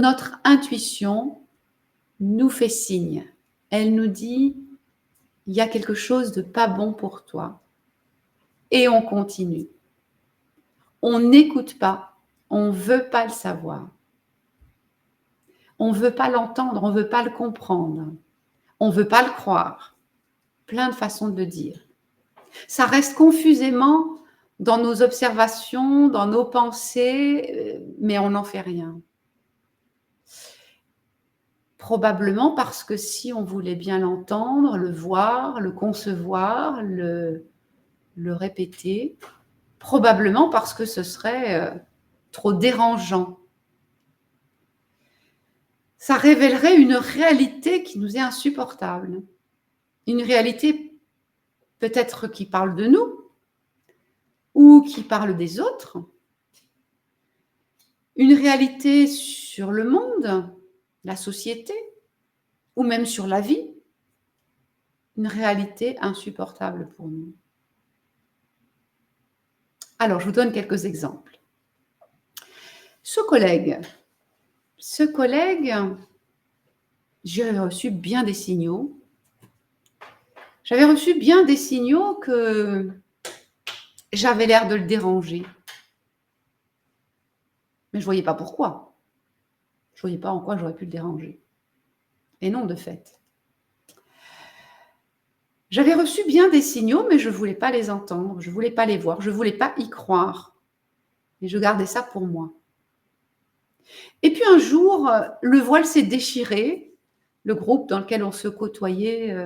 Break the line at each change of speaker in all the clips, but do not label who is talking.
Notre intuition nous fait signe. Elle nous dit, il y a quelque chose de pas bon pour toi. Et on continue. On n'écoute pas. On ne veut pas le savoir. On ne veut pas l'entendre. On ne veut pas le comprendre. On ne veut pas le croire. Plein de façons de le dire. Ça reste confusément dans nos observations, dans nos pensées, mais on n'en fait rien. Probablement parce que si on voulait bien l'entendre, le voir, le concevoir, le répéter, probablement parce que ce serait trop dérangeant. Ça révélerait une réalité qui nous est insupportable. Une réalité peut-être qui parle de nous ou qui parle des autres. Une réalité sur le monde, la société, ou même sur la vie. Une réalité insupportable pour nous. Alors, je vous donne quelques exemples. Ce collègue, j'avais reçu bien des signaux. J'avais reçu bien des signaux que j'avais l'air de le déranger. Mais je ne voyais pas pourquoi. Je ne voyais pas en quoi j'aurais pu le déranger. Et non, de fait. J'avais reçu bien des signaux, mais je ne voulais pas les entendre, je ne voulais pas les voir, je ne voulais pas y croire. Et je gardais ça pour moi. Et puis un jour, le voile s'est déchiré. Le groupe dans lequel on se côtoyait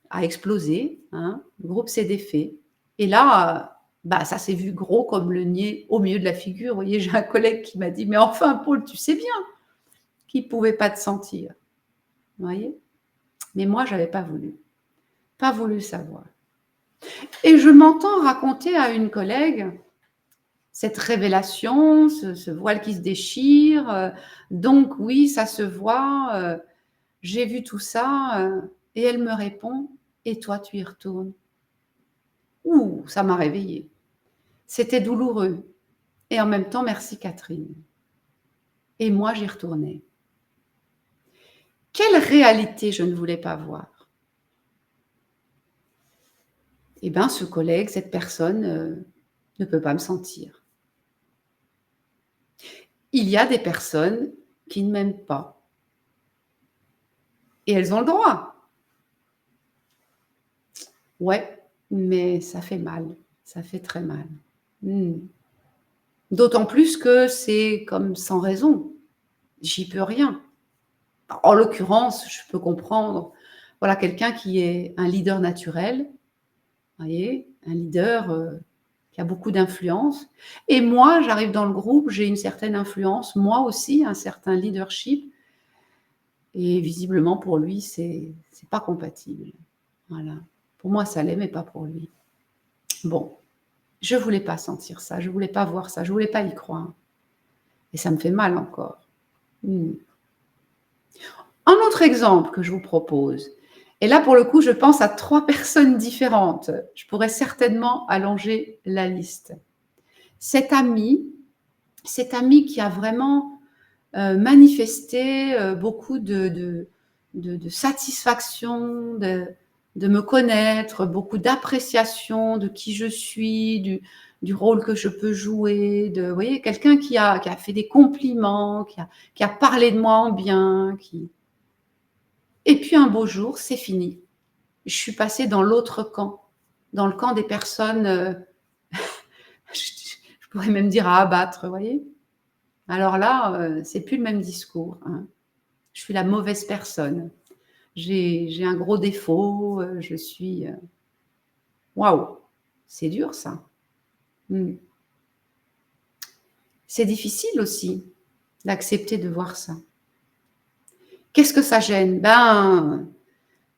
a explosé. Hein. Le groupe s'est défait. Et là, ça s'est vu gros comme le nez au milieu de la figure. Vous voyez, j'ai un collègue qui m'a dit « Mais enfin, Paul, tu sais bien qu'il ne pouvait pas te sentir. » Vous voyez ? Mais moi, je n'avais pas voulu savoir. Et je m'entends raconter à une collègue cette révélation, ce voile qui se déchire. Donc oui, ça se voit. J'ai vu tout ça. Et elle me répond, et toi, tu y retournes. Ouh, ça m'a réveillée. C'était douloureux. Et en même temps, merci Catherine. Et moi, j'y retournais. Quelle réalité je ne voulais pas voir? Eh bien, ce collègue, cette personne ne peut pas me sentir. Il y a des personnes qui ne m'aiment pas. Et elles ont le droit. Ouais, mais ça fait mal. Ça fait très mal. D'autant plus que c'est comme sans raison. J'y peux rien. En l'occurrence, je peux comprendre, voilà, quelqu'un qui est un leader naturel, vous voyez, un leader qui a beaucoup d'influence. Et moi, j'arrive dans le groupe, j'ai une certaine influence, moi aussi, un certain leadership. Et visiblement, pour lui, c'est pas compatible. Voilà. Pour moi, ça l'est, mais pas pour lui. Bon, je voulais pas sentir ça, je voulais pas voir ça, je voulais pas y croire. Et ça me fait mal encore. Un autre exemple que je vous propose, et là, pour le coup, je pense à 3 personnes différentes. Je pourrais certainement allonger la liste. Cet ami qui a vraiment manifesté beaucoup de satisfaction, de me connaître, beaucoup d'appréciation de qui je suis, du rôle que je peux jouer. Vous voyez, quelqu'un qui a fait des compliments, qui a parlé de moi en bien. Et puis un beau jour, c'est fini. Je suis passée dans l'autre camp, dans le camp des personnes, je pourrais même dire à abattre, vous voyez. Alors là, c'est plus le même discours. Hein. Je suis la mauvaise personne. J'ai un gros défaut, je suis... Waouh, c'est dur ça. C'est difficile aussi d'accepter de voir ça. Qu'est-ce que ça gêne?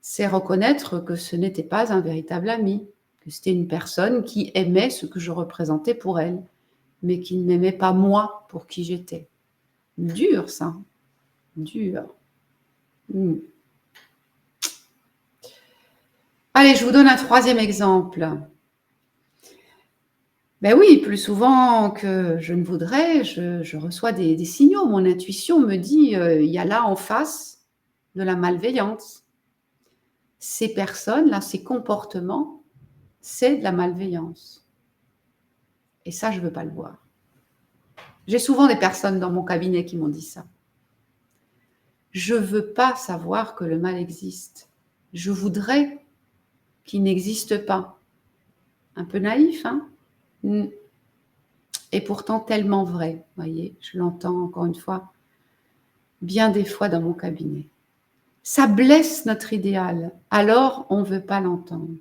C'est reconnaître que ce n'était pas un véritable ami, que c'était une personne qui aimait ce que je représentais pour elle, mais qui ne m'aimait pas moi pour qui j'étais. Dur ça, dur. Allez, je vous donne un 3e exemple. Ben oui, plus souvent que je ne voudrais, je reçois des signaux. Mon intuition me dit, il y a là en face de la malveillance. Ces personnes-là, ces comportements, c'est de la malveillance. Et ça, je ne veux pas le voir. J'ai souvent des personnes dans mon cabinet qui m'ont dit ça. Je ne veux pas savoir que le mal existe. Je voudrais qu'il n'existe pas. Un peu naïf, hein? Et pourtant tellement vrai, voyez, je l'entends encore une fois, bien des fois dans mon cabinet. Ça blesse notre idéal, alors on ne veut pas l'entendre.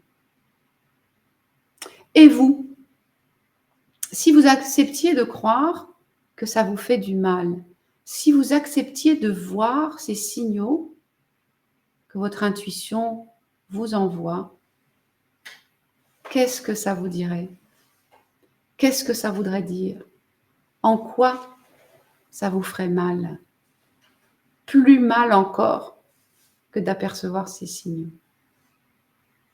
Et vous, si vous acceptiez de croire que ça vous fait du mal, si vous acceptiez de voir ces signaux que votre intuition vous envoie, qu'est-ce que ça vous dirait? Qu'est-ce que ça voudrait dire? En quoi ça vous ferait mal? Plus mal encore que d'apercevoir ces signaux.